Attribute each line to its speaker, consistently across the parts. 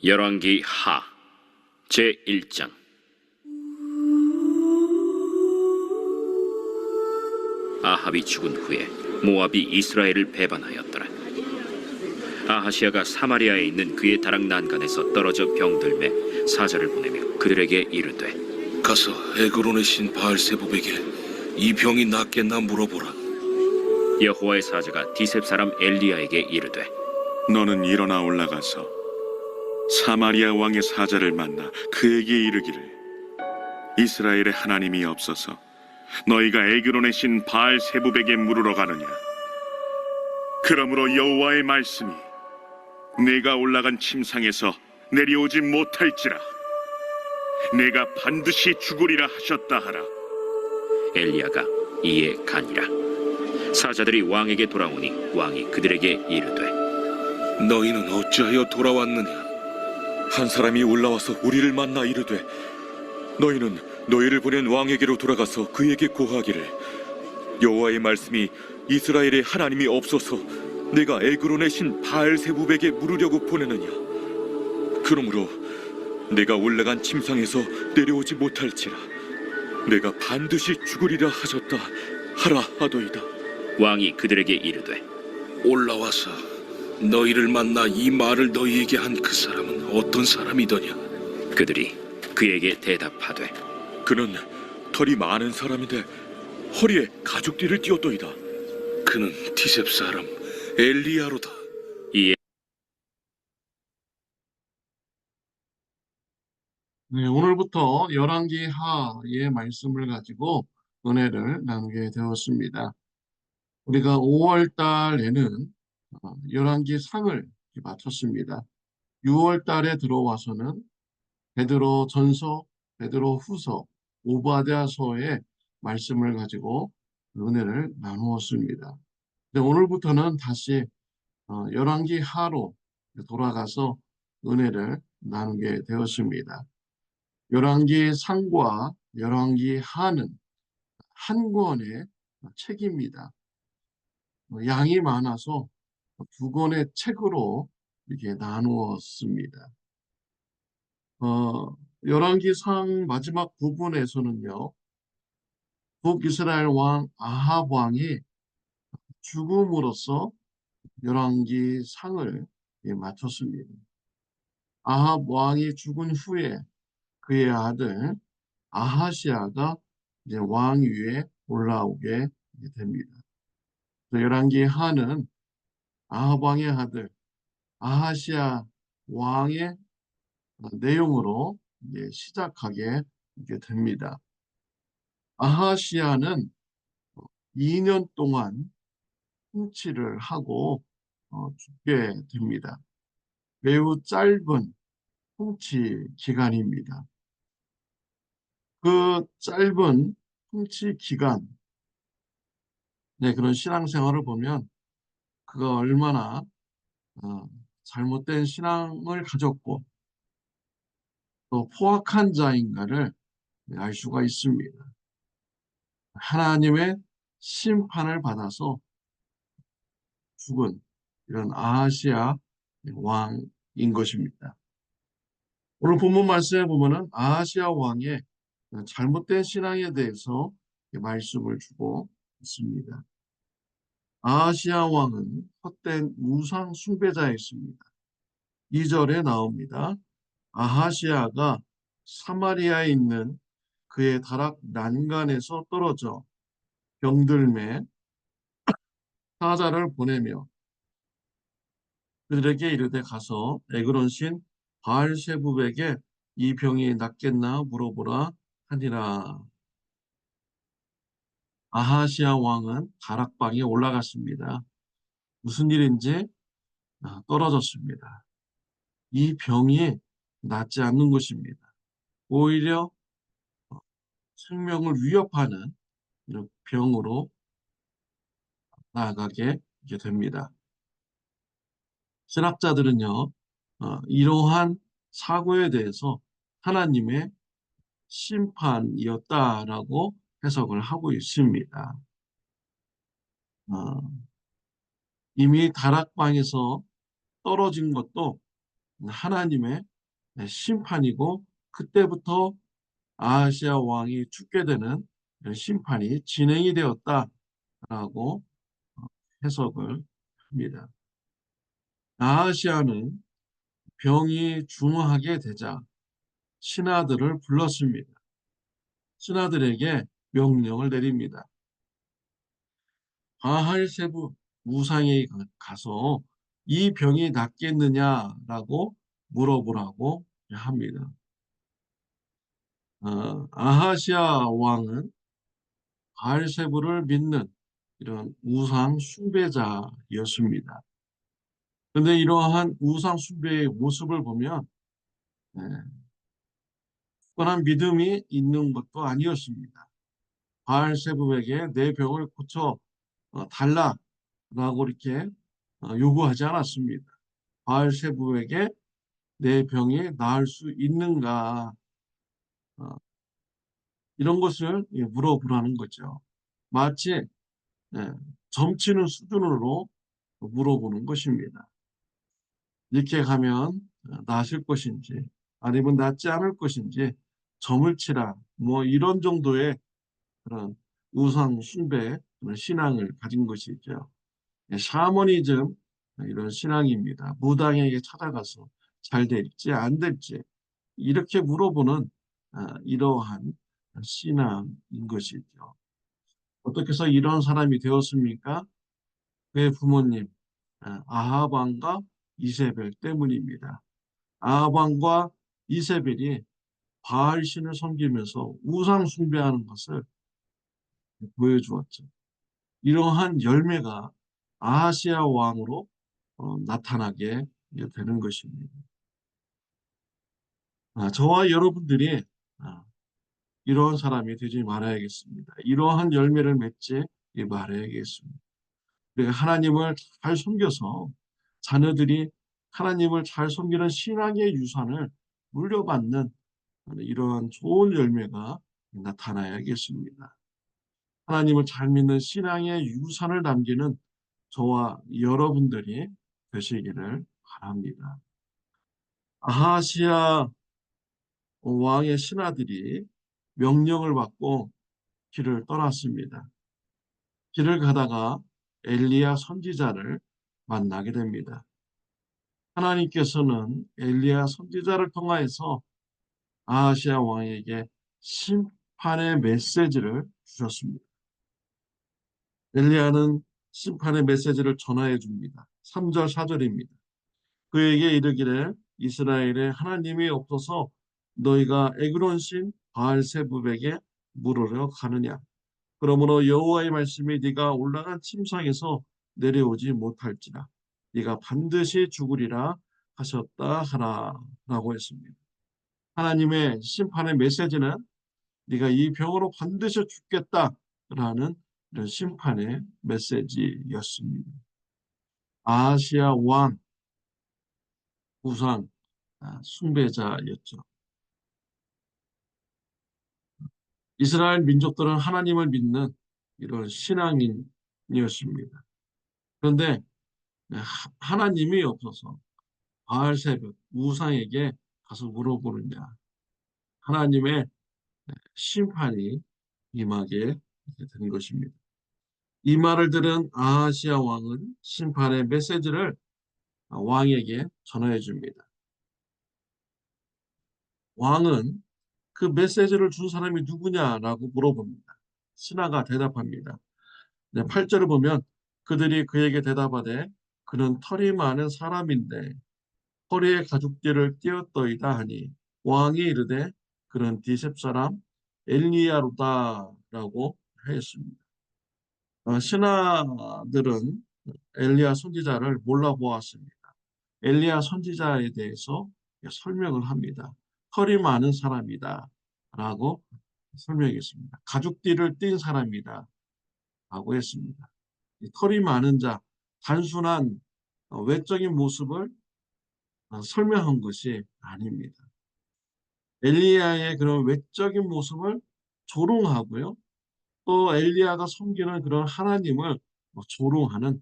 Speaker 1: 열왕기 하 제1장. 아합이 죽은 후에 모압이 이스라엘을 배반하였더라. 아하시아가 사마리아에 있는 그의 다락 난간에서 떨어져 병들매 사자를 보내며 그들에게 이르되,
Speaker 2: 가서 에그론의 신 바알세부백에 이 병이 낫겠나 물어보라.
Speaker 1: 여호와의 사자가 디셉 사람 엘리야에게 이르되,
Speaker 3: 너는 일어나 올라가서 사마리아 왕의 사자를 만나 그에게 이르기를, 이스라엘의 하나님이 없어서 너희가 에그론의 신 바알세부백에 물으러 가느냐? 그러므로 여호와의 말씀이 내가 올라간 침상에서 내려오지 못할지라 내가 반드시 죽으리라 하셨다 하라.
Speaker 1: 엘리야가 이에 가니라. 사자들이 왕에게 돌아오니 왕이 그들에게 이르되,
Speaker 2: 너희는 어찌하여 돌아왔느냐?
Speaker 4: 한 사람이 올라와서 우리를 만나 이르되, 너희는 너희를 보낸 왕에게로 돌아가서 그에게 고하기를, 여호와의 말씀이 이스라엘의 하나님이 없어서 내가 에그론의 신 바알세부백에 물으려고 보내느냐? 그러므로 내가 올라간 침상에서 내려오지 못할지라 내가 반드시 죽으리라 하셨다 하라 하도이다.
Speaker 1: 왕이 그들에게 이르되,
Speaker 2: 올라와서 너희를 만나 이 말을 너희에게 한 그 사람은 어떤 사람이더냐?
Speaker 1: 그들이 그에게 대답하되,
Speaker 4: 그는 털이 많은 사람인데 허리에 가죽띠를 띄었도이다.
Speaker 2: 그는 디셉 사람 엘리야로다.
Speaker 1: 이에
Speaker 5: 네, 오늘부터 열왕기 하의 말씀을 가지고 은혜를 나누게 되었습니다. 우리가 5월 달에는 열왕기 상을 마쳤습니다. 6월 달에 들어와서는 베드로 전서, 베드로 후서, 오바댜서의 말씀을 가지고 은혜를 나누었습니다. 오늘부터는 다시 열왕기 하로 돌아가서 은혜를 나누게 되었습니다. 열왕기 상과 열왕기 하는 한 권의 책입니다. 양이 많아서 두 권의 책으로 이렇게 나누었습니다. 열왕기 상 마지막 부분에서는요, 북이스라엘 왕 아합 왕이 죽음으로써 열왕기 상을 마쳤습니다. 아합 왕이 죽은 후에 그의 아들 아하시아가 이제 왕위에 올라오게 됩니다. 열왕기 하는 아합 왕의 아들 아하시아 왕의 내용으로 이제 시작하게 됩니다. 아하시아는 2년 동안 통치를 하고 죽게 됩니다. 매우 짧은 통치 기간입니다. 그 짧은 통치 기간, 그런 신앙생활을 보면 그가 얼마나 잘못된 신앙을 가졌고 또 포악한 자인가를 알 수가 있습니다. 하나님의 심판을 받아서 죽은 이런 아하시아 왕인 것입니다. 오늘 본문 말씀에 보면은 아하시아 왕의 잘못된 신앙에 대해서 말씀을 주고 있습니다. 아하시아 왕은 헛된 우상 숭배자였습니다. 2절에 나옵니다. 아하시아가 사마리아에 있는 그의 다락 난간에서 떨어져 병들매 사자를 보내며 그들에게 이르되 가서 에그론 신 바알세부백에 이 병이 낫겠나 물어보라 하니라. 아하시아 왕은 다락방에 올라갔습니다. 무슨 일인지 떨어졌습니다. 이 병이 낫지 않는 것입니다. 오히려 생명을 위협하는 이런 병으로 나아가게 됩니다. 신학자들은요, 이러한 사고에 대해서 하나님의 심판이었다라고 해석을 하고 있습니다. 이미 다락방에서 떨어진 것도 하나님의 심판이고 그때부터 아하시아 왕이 죽게 되는 이런 심판이 진행이 되었다라고 해석을 합니다. 아하시아는 병이 중하게 되자 신하들을 불렀습니다. 신하들에게 명령을 내립니다. 바알세부 우상에 가서 이 병이 낫겠느냐라고 물어보라고 합니다. 아하시아 왕은 바알세부를 믿는 이런 우상 숭배자였습니다. 그런데 이러한 우상 숭배의 모습을 보면 네, 특별한 믿음이 있는 것도 아니었습니다. 바알세부에게 내 병을 고쳐 달라라고 이렇게 요구하지 않았습니다. 바알세부에게 내 병이 나을 수 있는가 어, 이런 것을 물어보라는 거죠. 마치 예, 점치는 수준으로 물어보는 것입니다. 이렇게 가면 나실 것인지 아니면 낫지 않을 것인지 점을 치라 뭐 이런 정도의 그런 우상 숭배 그런 신앙을 가진 것이죠. 샤머니즘 이런 신앙입니다. 무당에게 찾아가서 잘 될지 안 될지 이렇게 물어보는 이러한 신앙인 것이죠. 어떻게 해서 이런 사람이 되었습니까? 그의 부모님 아합 왕과 이세벨 때문입니다. 아합 왕과 이세벨이 바알 신을 섬기면서 우상 숭배하는 것을 보여주었죠. 이러한 열매가 아하시아 왕으로 나타나게 되는 것입니다. 저와 여러분들이 아, 이러한 사람이 되지 말아야겠습니다. 이러한 열매를 맺지 말아야겠습니다. 우리가 하나님을 잘 섬겨서 자녀들이 하나님을 잘 섬기는 신앙의 유산을 물려받는 이러한 좋은 열매가 나타나야겠습니다. 하나님을 잘 믿는 신앙의 유산을 남기는 저와 여러분들이 되시기를 바랍니다. 아하시아 왕의 신하들이 명령을 받고 길을 떠났습니다. 길을 가다가 엘리야 선지자를 만나게 됩니다. 하나님께서는 엘리야 선지자를 통하여서 아하시아 왕에게 심판의 메시지를 주셨습니다. 엘리야는 심판의 메시지를 전하여 줍니다. 3절 4절입니다. 그에게 이르기를 이스라엘에 하나님이 없어서 너희가 에그론 신 바알세붑에게 물으러 가느냐. 그러므로 여호와의 말씀이 네가 올라간 침상에서 내려오지 못할지라 네가 반드시 죽으리라 하셨다 하라라고 했습니다. 하나님의 심판의 메시지는 네가 이 병으로 반드시 죽겠다라는 이런 심판의 메시지였습니다. 아시아 왕 우상 숭배자였죠. 이스라엘 민족들은 하나님을 믿는 이런 신앙인이었습니다. 그런데 하나님이 없어서 바알세붑 우상에게 가서 물어보느냐. 하나님의 심판이 임하게 된 것입니다. 이 말을 들은 아하시아 왕은 심판의 메시지를 왕에게 전해 줍니다. 왕은 그 메시지를 준 사람이 누구냐라고 물어봅니다. 신하가 대답합니다. 8절을 보면 그들이 그에게 대답하되 그는 털이 많은 사람인데 허리에 가죽띠를 띄었더이다 하니 왕이 이르되 그는 디셉 사람 엘리야로다라고 하였습니다. 신하들은 엘리야 선지자를 몰라보았습니다. 엘리야 선지자에 대해서 설명을 합니다. 털이 많은 사람이다 라고 설명했습니다. 가죽띠를 띈 사람이다 라고 했습니다. 털이 많은 자, 단순한 외적인 모습을 설명한 것이 아닙니다. 엘리야의 그런 외적인 모습을 조롱하고요. 또 엘리야가 섬기는 그런 하나님을 조롱하는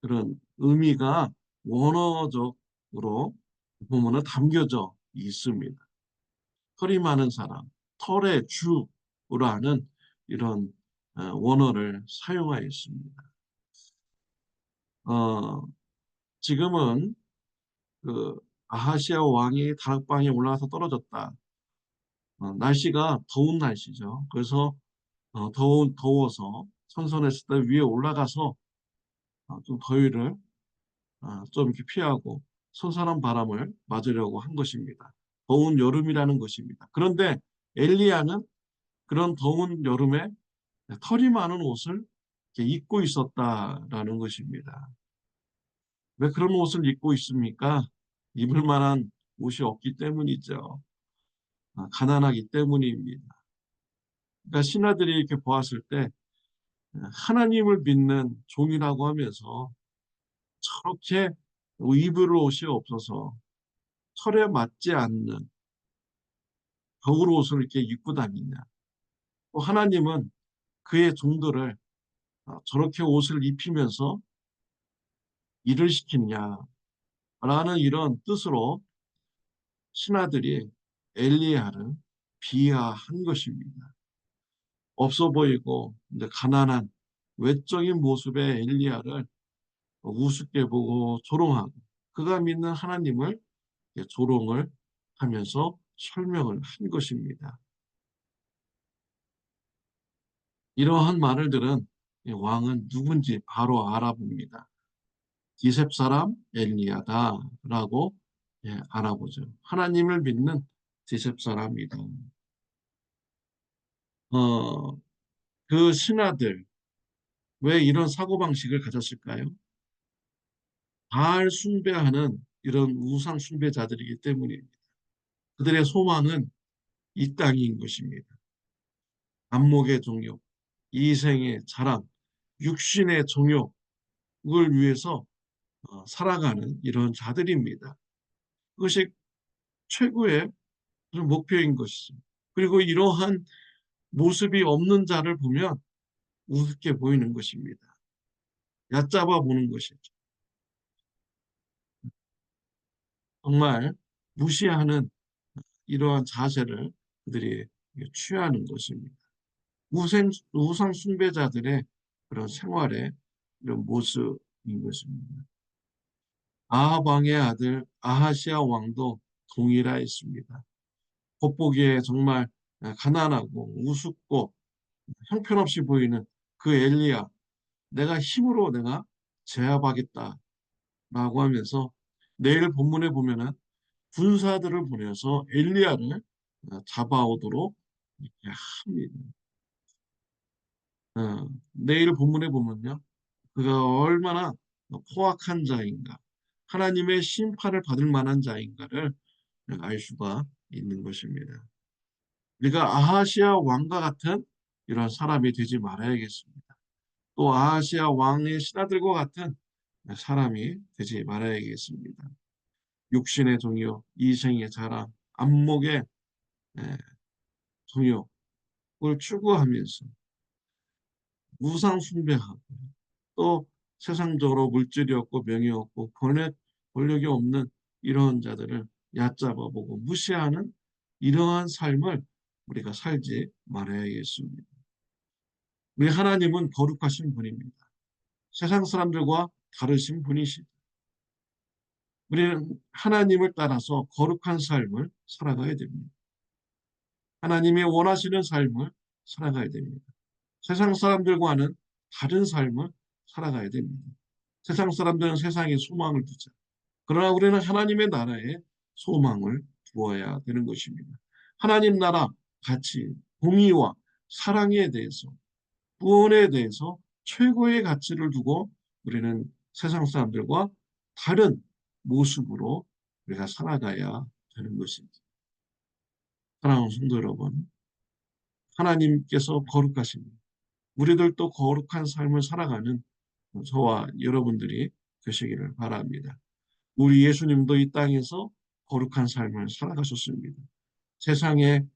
Speaker 5: 그런 의미가 원어적으로 보면은 담겨져 있습니다. 털이 많은 사람, 털의 주라는 이런 원어를 사용하였습니다. 지금은 그 아하시아 왕이 다락방에 올라가서 떨어졌다. 날씨가 더운 날씨죠. 그래서 더워서 선선했을 때 위에 올라가서 좀 더위를 좀 이렇게 피하고 선선한 바람을 맞으려고 한 것입니다. 더운 여름이라는 것입니다. 그런데 엘리야는 그런 더운 여름에 털이 많은 옷을 이렇게 입고 있었다라는 것입니다. 왜 그런 옷을 입고 있습니까? 입을 만한 옷이 없기 때문이죠. 가난하기 때문입니다. 그러니까 신하들이 이렇게 보았을 때 하나님을 믿는 종이라고 하면서 저렇게 입을 옷이 없어서 철에 맞지 않는 겨울 옷을 이렇게 입고 다니냐. 또 하나님은 그의 종들을 저렇게 옷을 입히면서 일을 시키느냐라는 이런 뜻으로 신하들이 엘리야를 비하한 것입니다. 없어 보이고 이제 가난한 외적인 모습의 엘리야를 우습게 보고 조롱하고 그가 믿는 하나님을 조롱을 하면서 설명을 한 것입니다. 이러한 말을 들은 왕은 누군지 바로 알아봅니다. 기셉 사람 엘리야다라고 알아보죠. 하나님을 믿는 기셉 사람이다. 그 신하들 왜 이런 사고방식을 가졌을까요? 바알 숭배하는 이런 우상 숭배자들이기 때문입니다. 그들의 소망은 이 땅인 것입니다. 안목의 정욕, 이생의 자랑, 육신의 정욕을 위해서 살아가는 이런 자들입니다. 그것이 최고의 목표인 것이죠. 그리고 이러한 모습이 없는 자를 보면 우습게 보이는 것입니다. 얕잡아 보는 것이죠. 정말 무시하는 이러한 자세를 그들이 취하는 것입니다. 우상 숭배자들의 그런 생활의 이런 모습인 것입니다. 아합 왕의 아들 아하시아 왕도 동일하였습니다. 겉보기에 정말 가난하고 우습고 형편없이 보이는 그 엘리야, 내가 힘으로 내가 제압하겠다라고 하면서 내일 본문에 보면은 군사들을 보내서 엘리야를 잡아오도록 이렇게 합니다. 내일 본문에 보면요, 그가 얼마나 포악한 자인가, 하나님의 심판을 받을 만한 자인가를 알 수가 있는 것입니다. 우리가 아하시아 왕과 같은 이런 사람이 되지 말아야겠습니다. 또 아하시아 왕의 신하들과 같은 사람이 되지 말아야겠습니다. 육신의 정욕, 이생의 자랑, 안목의 정욕을 추구하면서 우상 숭배하고 또 세상적으로 물질이 없고 명예 없고 권력이 없는 이런 자들을 얕잡아보고 무시하는 이러한 삶을 우리가 살지 말아야겠습니다. 우리 하나님은 거룩하신 분입니다. 세상 사람들과 다르신 분이시다. 우리는 하나님을 따라서 거룩한 삶을 살아가야 됩니다. 하나님이 원하시는 삶을 살아가야 됩니다. 세상 사람들과는 다른 삶을 살아가야 됩니다. 세상 사람들은 세상에 소망을 두죠. 그러나 우리는 하나님의 나라에 소망을 두어야 되는 것입니다. 하나님 나라 가치, 공의와 사랑에 대해서, 구원에 대해서 최고의 가치를 두고 우리는 세상 사람들과 다른 모습으로 우리가 살아가야 되는 것입니다. 사랑하는 성도 여러분, 하나님께서 거룩하십니다. 우리들도 거룩한 삶을 살아가는 저와 여러분들이 되시기를 바랍니다. 우리 예수님도 이 땅에서 거룩한 삶을 살아가셨습니다. 세상의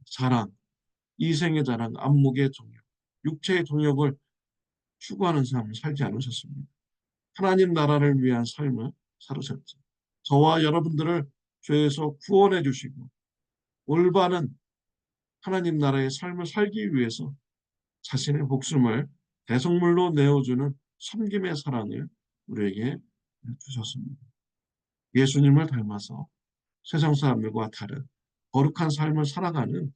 Speaker 5: 자랑, 이생의 자랑, 안목의 정욕, 육체의 정욕을 추구하는 삶을 살지 않으셨습니다. 하나님 나라를 위한 삶을 살으셨죠. 저와 여러분들을 죄에서 구원해 주시고 올바른 하나님 나라의 삶을 살기 위해서 자신의 목숨을 대속물로 내어주는 섬김의 사랑을 우리에게 주셨습니다. 예수님을 닮아서 세상 사람들과 다른 거룩한 삶을 살아가는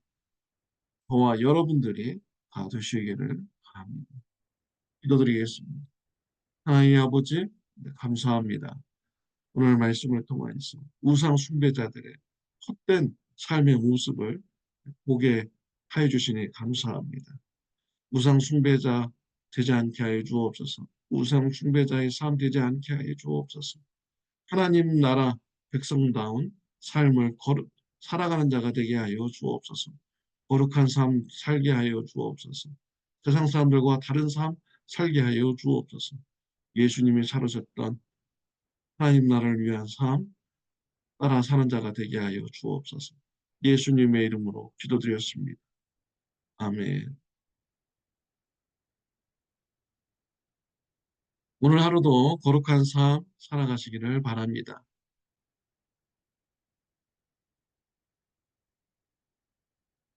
Speaker 5: 저와 여러분들이 다 되시기를 바랍니다. 기도드리겠습니다. 하나님 아버지, 감사합니다. 오늘 말씀을 통해서 우상 숭배자들의 헛된 삶의 모습을 보게 하여 주시니 감사합니다. 우상 숭배자 되지 않게 하여 주옵소서. 우상 숭배자의 삶 되지 않게 하여 주옵소서. 하나님 나라 백성다운 삶을 살아가는 자가 되게 하여 주옵소서. 거룩한 삶 살게 하여 주옵소서. 세상 사람들과 다른 삶 살게 하여 주옵소서. 예수님이 살으셨던 하나님 나라를 위한 삶 따라 사는 자가 되게 하여 주옵소서. 예수님의 이름으로 기도드렸습니다. 아멘. 오늘 하루도 거룩한 삶 살아가시기를 바랍니다.